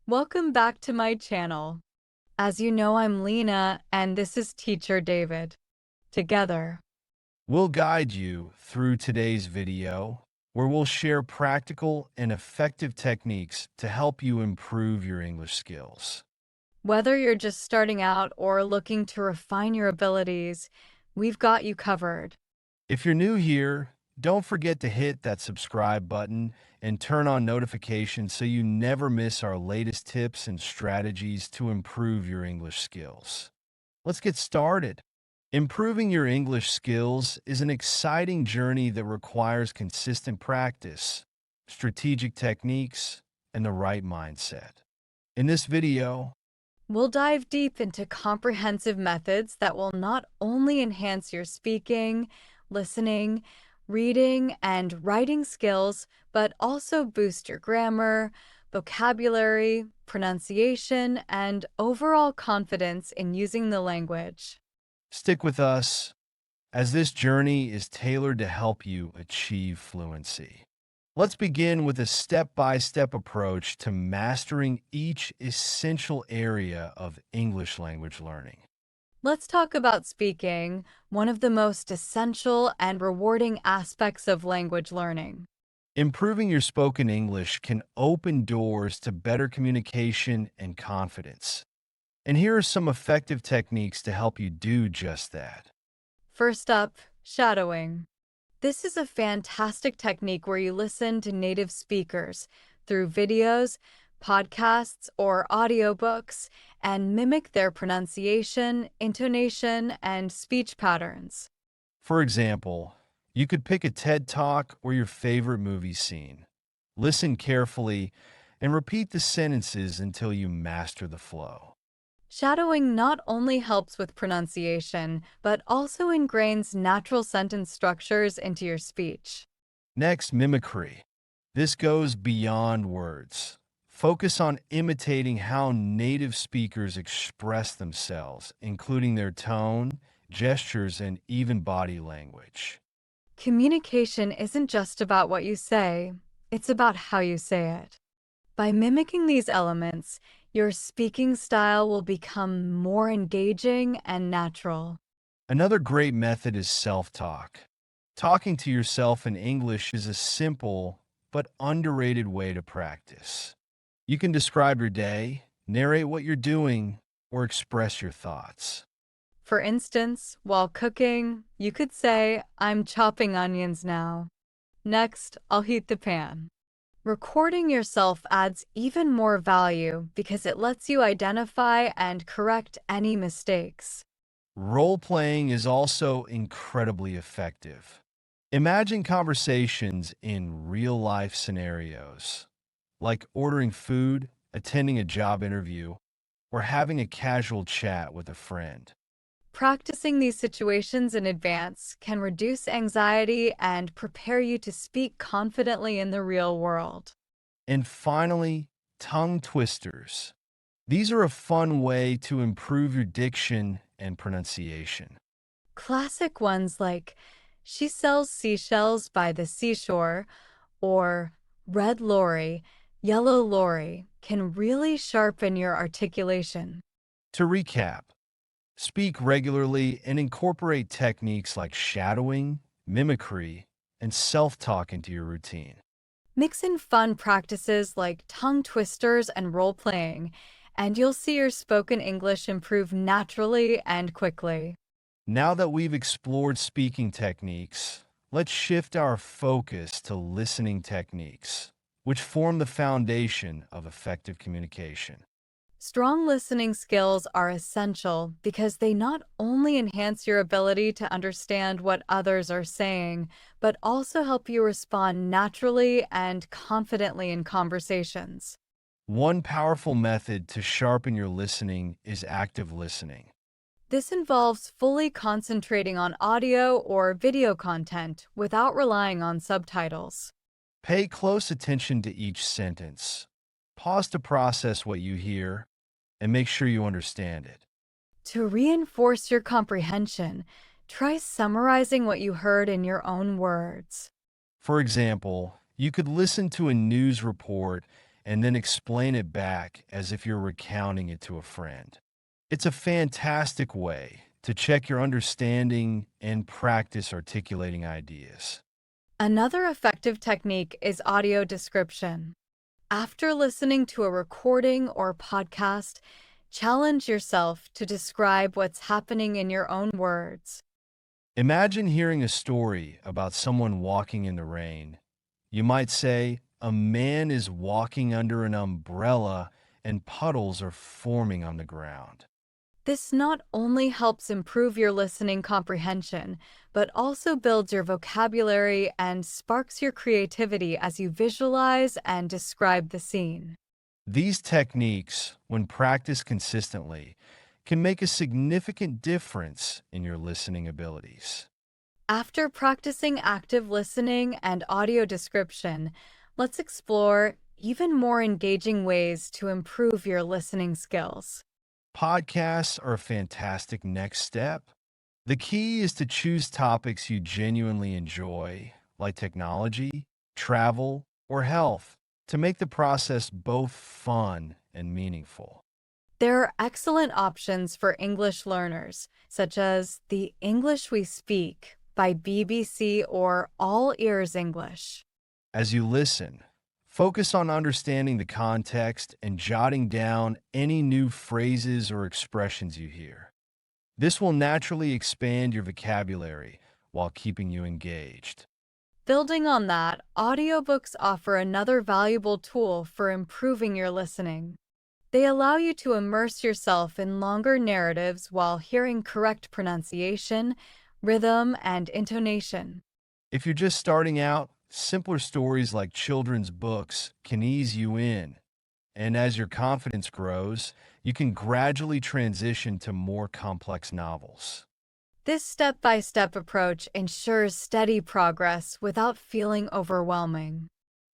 Welcome back to my channel. As you know, I'm Lena, and this is Teacher David. Together, We'll guide you through today's video, where we'll share practical and effective techniques to help you improve your English skills. whether you're just starting out or looking to refine your abilities, we've got you covered. If you're new here, don't forget to hit that subscribe button and turn on notifications so you never miss our latest tips and strategies to improve your English skills. Let's get started. Improving your English skills is an exciting journey that requires consistent practice, strategic techniques, and the right mindset. In this video, We'll dive deep into comprehensive methods that will not only enhance your speaking, listening, reading, and writing skills, but also boost your grammar, vocabulary, pronunciation, and overall confidence in using the language. stick with us as this journey is tailored to help you achieve fluency. Let's begin with a step-by-step approach to mastering each essential area of English language learning. Let's talk about speaking, one of the most essential and rewarding aspects of language learning. Improving your spoken English can open doors to better communication and confidence. And here are some effective techniques to help you do just that. First up, shadowing. This is a fantastic technique where you listen to native speakers through videos, podcasts, or audiobooks and mimic their pronunciation, intonation, and speech patterns. For example, you could pick a TED Talk or your favorite movie scene. Listen carefully and repeat the sentences until you master the flow. Shadowing not only helps with pronunciation, but also ingrains natural sentence structures into your speech. Next, mimicry. This goes beyond words. Focus on imitating how native speakers express themselves, including their tone, gestures, and even body language. Communication isn't just about what you say, it's about how you say it. By mimicking these elements, your speaking style will become more engaging and natural. Another great method is self-talk. Talking to yourself in English is a simple but underrated way to practice. You can describe your day, narrate what you're doing, or express your thoughts. For instance, while cooking, you could say, "I'm chopping onions now. Next, I'll heat the pan." Recording yourself adds even more value because it lets you identify and correct any mistakes. Role playing is also incredibly effective. Imagine conversations in real life scenarios, like ordering food, attending a job interview, or having a casual chat with a friend. Practicing these situations in advance can reduce anxiety and prepare you to speak confidently in the real world. And finally, tongue twisters. These are a fun way to improve your diction and pronunciation. Classic ones like, "She sells seashells by the seashore," or "red lorry, yellow lorry" can really sharpen your articulation. To recap, speak regularly and incorporate techniques like shadowing, mimicry, and self-talk into your routine. Mix in fun practices like tongue twisters and role playing, and you'll see your spoken English improve naturally and quickly. Now that we've explored speaking techniques, let's shift our focus to listening techniques, which form the foundation of effective communication. Strong listening skills are essential because they not only enhance your ability to understand what others are saying, but also help you respond naturally and confidently in conversations. One powerful method to sharpen your listening is active listening. This involves fully concentrating on audio or video content without relying on subtitles. Pay close attention to each sentence. Pause to process what you hear and make sure you understand it. To reinforce your comprehension, try summarizing what you heard in your own words. For example, you could listen to a news report and then explain it back as if you're recounting it to a friend. It's a fantastic way to check your understanding and practice articulating ideas. Another effective technique is audio description. After listening to a recording or podcast, challenge yourself to describe what's happening in your own words. Imagine hearing a story about someone walking in the rain. You might say, "A man is walking under an umbrella and puddles are forming on the ground." This not only helps improve your listening comprehension, but also builds your vocabulary and sparks your creativity as you visualize and describe the scene. These techniques, when practiced consistently, can make a significant difference in your listening abilities. After practicing active listening and audio description, let's explore even more engaging ways to improve your listening skills. Podcasts are a fantastic next step. The key is to choose topics you genuinely enjoy, like technology, travel, or health, to make the process both fun and meaningful. There are excellent options for English learners, such as The English We Speak by BBC or All Ears English. As you listen, focus on understanding the context and jotting down any new phrases or expressions you hear. This will naturally expand your vocabulary while keeping you engaged. Building on that, audiobooks offer another valuable tool for improving your listening. They allow you to immerse yourself in longer narratives while hearing correct pronunciation, rhythm, and intonation. If you're just starting out, simpler stories like children's books can ease you in. And as your confidence grows, you can gradually transition to more complex novels. This step-by-step approach ensures steady progress without feeling overwhelming.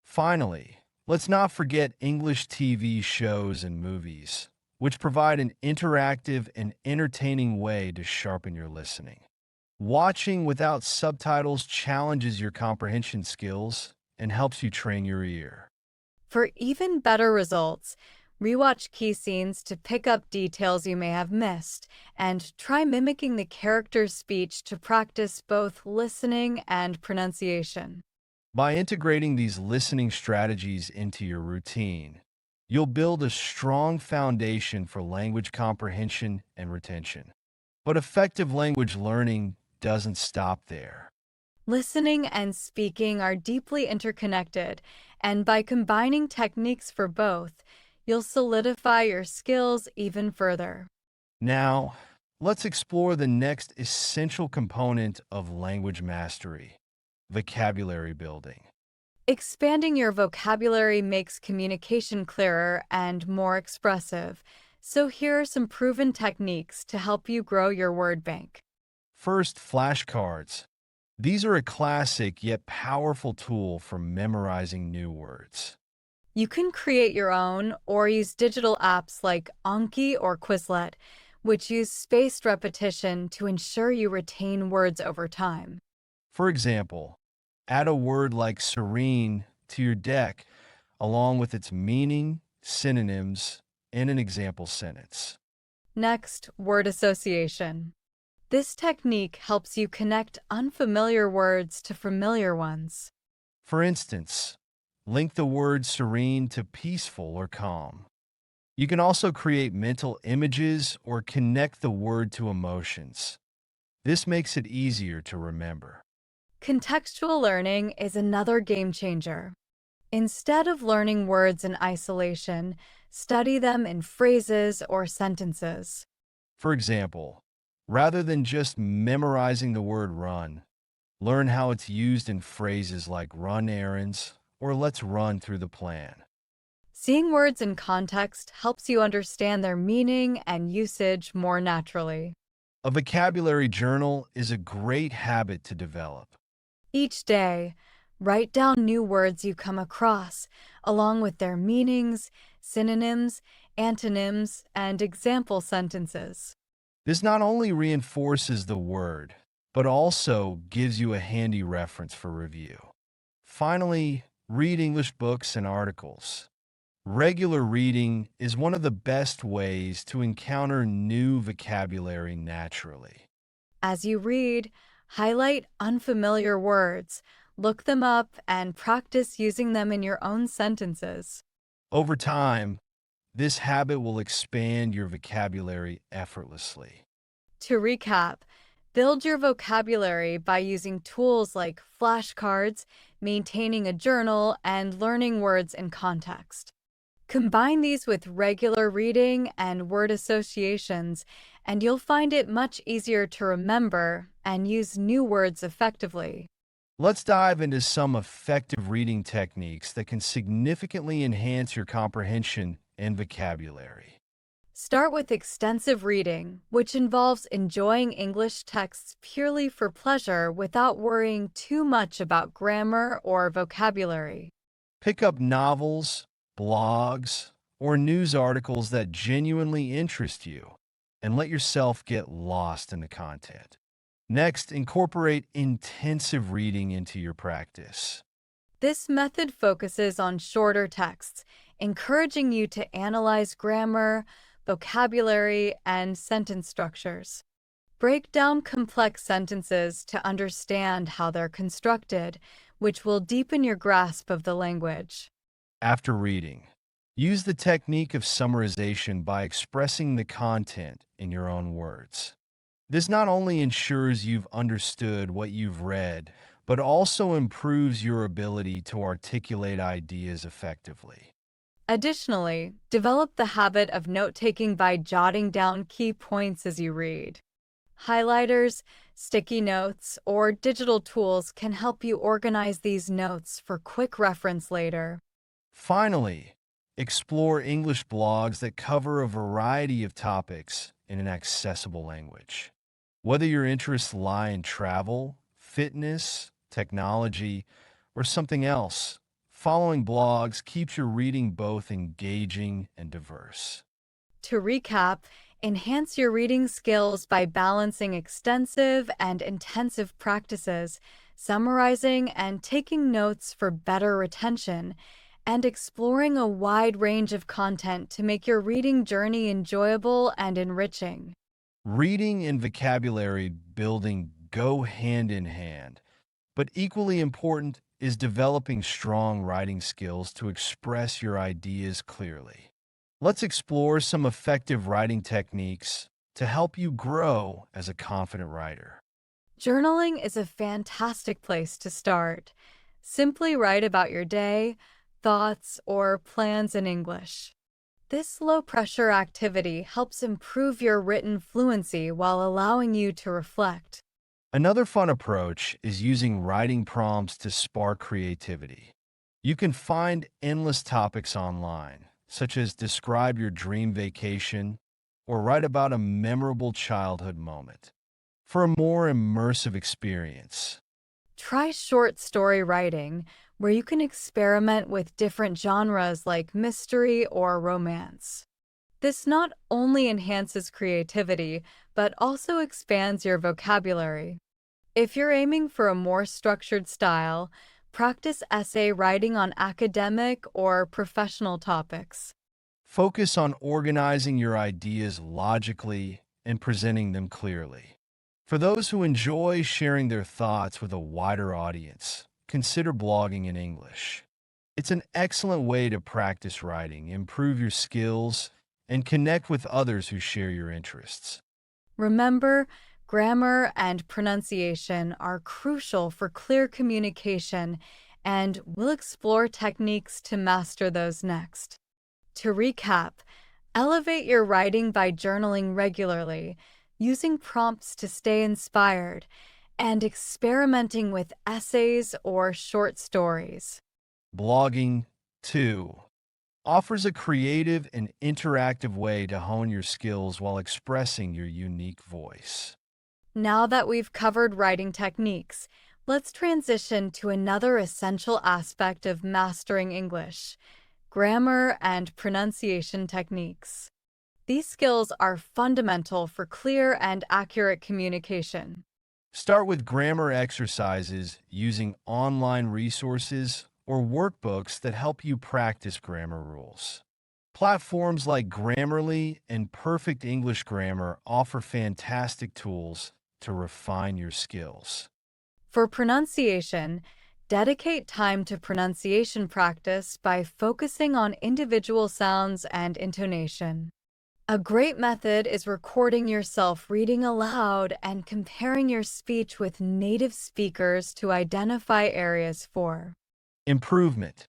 Finally, let's not forget English TV shows and movies, which provide an interactive and entertaining way to sharpen your listening. Watching without subtitles challenges your comprehension skills and helps you train your ear. For even better results, rewatch key scenes to pick up details you may have missed, and try mimicking the character's speech to practice both listening and pronunciation. By integrating these listening strategies into your routine, you'll build a strong foundation for language comprehension and retention. But effective language learning doesn't stop there. Listening and speaking are deeply interconnected, and by combining techniques for both, you'll solidify your skills even further. Now, let's explore the next essential component of language mastery: vocabulary building. Expanding your vocabulary makes communication clearer and more expressive, so here are some proven techniques to help you grow your word bank. First, flashcards. These are a classic yet powerful tool for memorizing new words. You can create your own or use digital apps like Anki or Quizlet, which use spaced repetition to ensure you retain words over time. For example, add a word like serene to your deck, along with its meaning, synonyms, and an example sentence. Next, word association. This technique helps you connect unfamiliar words to familiar ones. For instance, link the word serene to peaceful or calm. You can also create mental images or connect the word to emotions. This makes it easier to remember. Contextual learning is another game changer. Instead of learning words in isolation, study them in phrases or sentences. For example, rather than just memorizing the word run, learn how it's used in phrases like run errands or let's run through the plan. Seeing words in context helps you understand their meaning and usage more naturally. A vocabulary journal is a great habit to develop. Each day, write down new words you come across, along with their meanings, synonyms, antonyms, and example sentences. This not only reinforces the word, but also gives you a handy reference for review. Finally, read English books and articles. Regular reading is one of the best ways to encounter new vocabulary naturally. As you read, highlight unfamiliar words, look them up, and practice using them in your own sentences. Over time, this habit will expand your vocabulary effortlessly. To recap, build your vocabulary by using tools like flashcards, maintaining a journal, and learning words in context. Combine these with regular reading and word associations, and you'll find it much easier to remember and use new words effectively. Let's dive into some effective reading techniques that can significantly enhance your comprehension and vocabulary. Start with extensive reading, which involves enjoying English texts purely for pleasure without worrying too much about grammar or vocabulary. Pick up novels, blogs, or news articles that genuinely interest you and let yourself get lost in the content. Next, incorporate intensive reading into your practice. This method focuses on shorter texts, encouraging you to analyze grammar, vocabulary, and sentence structures. Break down complex sentences to understand how they're constructed, which will deepen your grasp of the language. After reading, use the technique of summarization by expressing the content in your own words. This not only ensures you've understood what you've read, but also improves your ability to articulate ideas effectively. Additionally, develop the habit of note-taking by jotting down key points as you read. Highlighters, sticky notes, or digital tools can help you organize these notes for quick reference later. Finally, explore English blogs that cover a variety of topics in an accessible language. Whether your interests lie in travel, fitness, technology, or something else, following blogs keeps your reading both engaging and diverse. To recap, enhance your reading skills by balancing extensive and intensive practices, summarizing and taking notes for better retention, and exploring a wide range of content to make your reading journey enjoyable and enriching. Reading and vocabulary building go hand in hand, but equally important is developing strong writing skills to express your ideas clearly. Let's explore some effective writing techniques to help you grow as a confident writer. Journaling is a fantastic place to start. Simply write about your day, thoughts, or plans in English. This low-pressure activity helps improve your written fluency while allowing you to reflect. Another fun approach is using writing prompts to spark creativity. You can find endless topics online, such as describe your dream vacation or write about a memorable childhood moment. For a more immersive experience, Try short story writing, where you can experiment with different genres like mystery or romance. This not only enhances creativity, but also expands your vocabulary. If you're aiming for a more structured style, practice essay writing on academic or professional topics. focus on organizing your ideas logically and presenting them clearly. For those who enjoy sharing their thoughts with a wider audience, consider blogging in English. It's an excellent way to practice writing, improve your skills, and connect with others who share your interests. Remember, grammar and pronunciation are crucial for clear communication, and we'll explore techniques to master those next. To recap, elevate your writing by journaling regularly, using prompts to stay inspired, and experimenting with essays or short stories. Blogging, too, offers a creative and interactive way to hone your skills while expressing your unique voice. Now that we've covered writing techniques, let's transition to another essential aspect of mastering English: grammar and pronunciation techniques. These skills are fundamental for clear and accurate communication. Start with grammar exercises using online resources or workbooks that help you practice grammar rules. Platforms like Grammarly and Perfect English Grammar offer fantastic tools to refine your skills. For pronunciation, dedicate time to pronunciation practice by focusing on individual sounds and intonation. A great method is recording yourself reading aloud and comparing your speech with native speakers to identify areas for Improvement.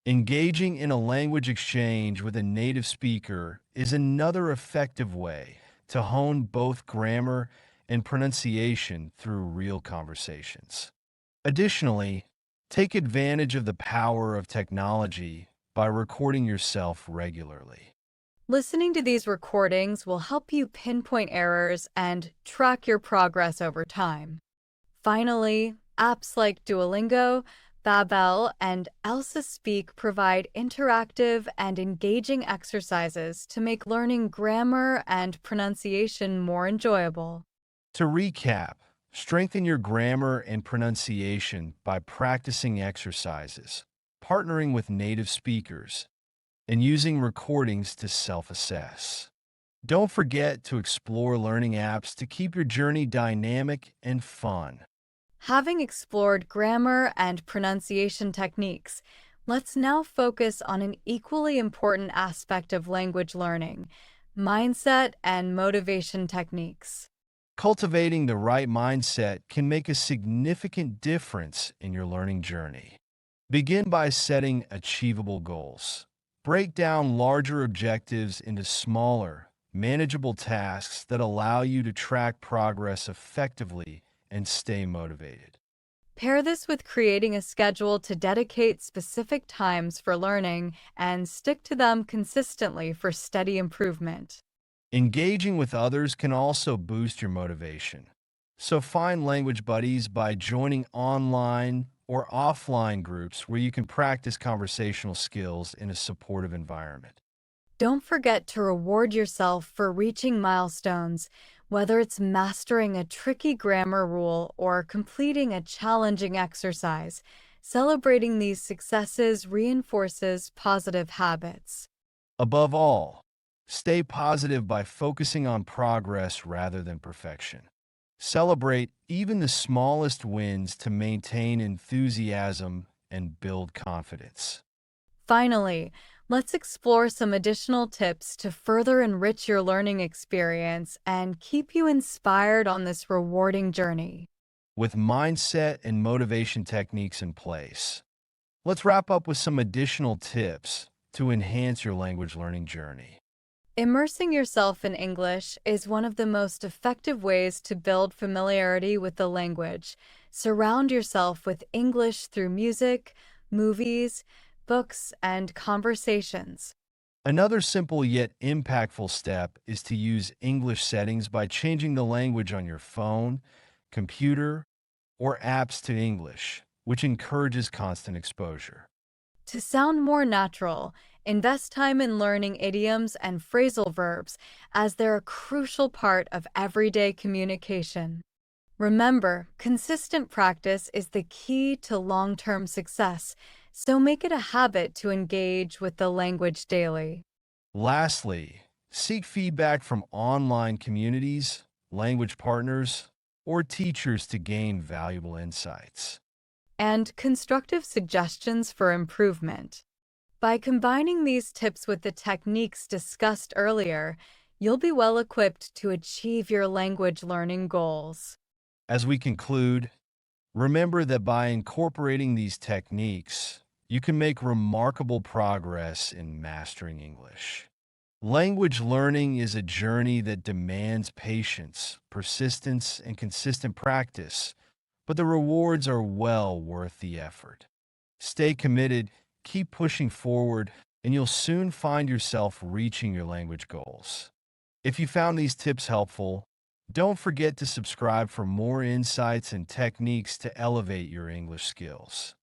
Engaging in a language exchange with a native speaker is another effective way to hone both grammar and pronunciation through real conversations. Additionally, take advantage of the power of technology by recording yourself regularly. Listening to these recordings will help you pinpoint errors and track your progress over time. Finally, apps like Duolingo, Babel, and Elsa Speak provide interactive and engaging exercises to make learning grammar and pronunciation more enjoyable. To recap, strengthen your grammar and pronunciation by practicing exercises, partnering with native speakers, and using recordings to self-assess. Don't forget to explore learning apps to keep your journey dynamic and fun. Having explored grammar and pronunciation techniques, let's now focus on an equally important aspect of language learning: mindset and motivation techniques. Cultivating the right mindset can make a significant difference in your learning journey. Begin by setting achievable goals. Break down larger objectives into smaller, manageable tasks that allow you to track progress effectively and stay motivated. Pair this with creating a schedule to dedicate specific times for learning and stick to them consistently for steady improvement. Engaging with others can also boost your motivation. So find language buddies by joining online or offline groups where you can practice conversational skills in a supportive environment. Don't forget to reward yourself for reaching milestones, whether it's mastering a tricky grammar rule or completing a challenging exercise. Celebrating these successes reinforces positive habits. Above all, stay positive by focusing on progress rather than perfection. Celebrate even the smallest wins to maintain enthusiasm and build confidence. Finally, let's explore some additional tips to further enrich your learning experience and keep you inspired on this rewarding journey. With mindset and motivation techniques in place, let's wrap up with some additional tips to enhance your language learning journey. Immersing yourself in English is one of the most effective ways to build familiarity with the language. Surround yourself with English through music, movies, books, and conversations. Another simple yet impactful step is to use English settings by changing the language on your phone, computer, or apps to English, which encourages constant exposure. To sound more natural, invest time in learning idioms and phrasal verbs as they're a crucial part of everyday communication. Remember, consistent practice is the key to long-term success, so make it a habit to engage with the language daily. Lastly, seek feedback from online communities, language partners, or teachers to gain valuable insights. And constructive suggestions for improvement. By combining these tips with the techniques discussed earlier, you'll be well equipped to achieve your language learning goals. As we conclude, remember that by incorporating these techniques, you can make remarkable progress in mastering English. Language learning is a journey that demands patience, persistence, and consistent practice, but the rewards are well worth the effort. Stay committed, keep pushing forward, and you'll soon find yourself reaching your language goals. If you found these tips helpful, don't forget to subscribe for more insights and techniques to elevate your English skills.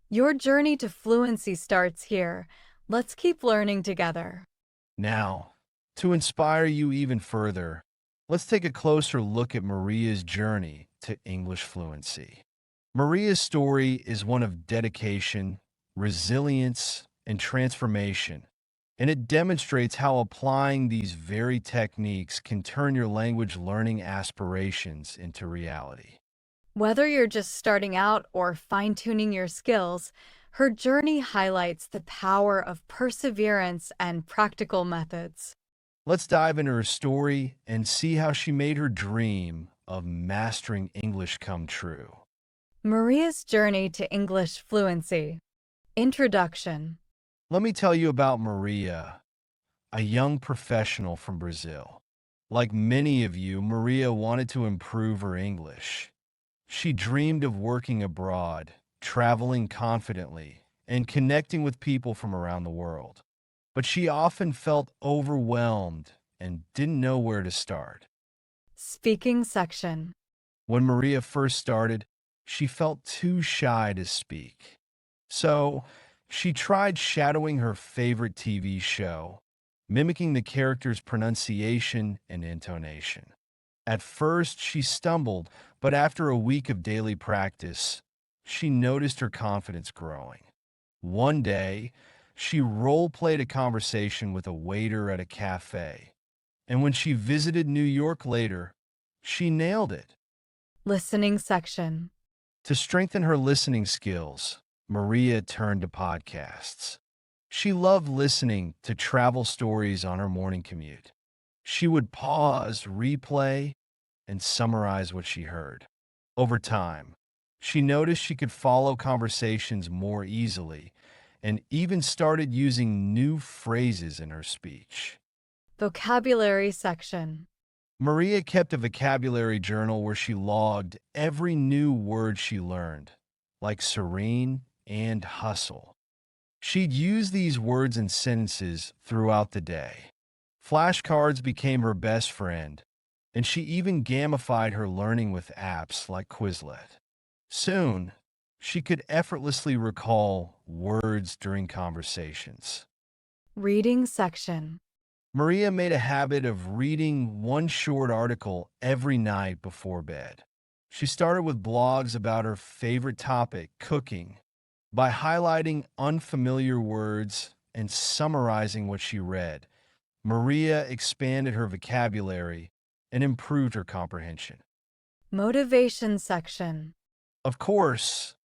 Your journey to fluency starts here. Let's keep learning together. Now, to inspire you even further, let's take a closer look at Maria's journey to English fluency. Maria's story is one of dedication, resilience, and transformation. And it demonstrates how applying these very techniques can turn your language learning aspirations into reality. Whether you're just starting out or fine-tuning your skills, her journey highlights the power of perseverance and practical methods. Let's dive into her story and see how she made her dream of mastering English come true. Maria's journey to English fluency. Introduction. Let me tell you about Maria, a young professional from Brazil. Like many of you, Maria wanted to improve her English. She dreamed of working abroad, traveling confidently, and connecting with people from around the world. But she often felt overwhelmed and didn't know where to start. Speaking section. When Maria first started, she felt too shy to speak. So she tried shadowing her favorite TV show, mimicking the character's pronunciation and intonation. At first, she stumbled, but after a week of daily practice, she noticed her confidence growing. One day, she role-played a conversation with a waiter at a cafe, and when she visited New York later, she nailed it. Listening section. To strengthen her listening skills, Maria turned to podcasts. She loved listening to travel stories on her morning commute. She would pause, replay, and summarize what she heard. Over time, she noticed she could follow conversations more easily and even started using new phrases in her speech. Vocabulary section. Maria kept a vocabulary journal where she logged every new word she learned, like serene and hustle. She'd use these words and sentences throughout the day. Flashcards became her best friend, and she even gamified her learning with apps like Quizlet. Soon, she could effortlessly recall words during conversations. Reading section. Maria made a habit of reading one short article every night before bed. She started with blogs about her favorite topic, cooking. By highlighting unfamiliar words and summarizing what she read, Maria expanded her vocabulary and improved her comprehension. Motivation section. Of course,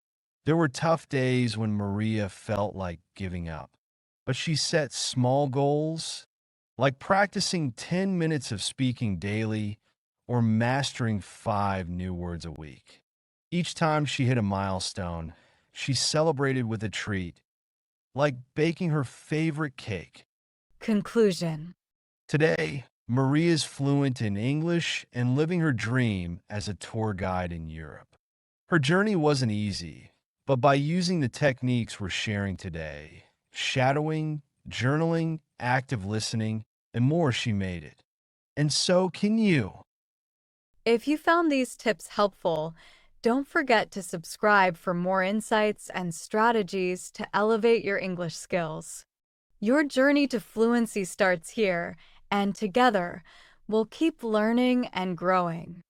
there were tough days when Maria felt like giving up, but she set small goals, like practicing 10 minutes of speaking daily or mastering 5 new words a week. Each time she hit a milestone, she celebrated with a treat, like baking her favorite cake. Conclusion. Today, Maria's fluent in English and living her dream as a tour guide in Europe. Her journey wasn't easy, but by using the techniques we're sharing today, shadowing, journaling, active listening, and more, she made it. And so can you. If you found these tips helpful, don't forget to subscribe for more insights and strategies to elevate your English skills. Your journey to fluency starts here, and together, we'll keep learning and growing.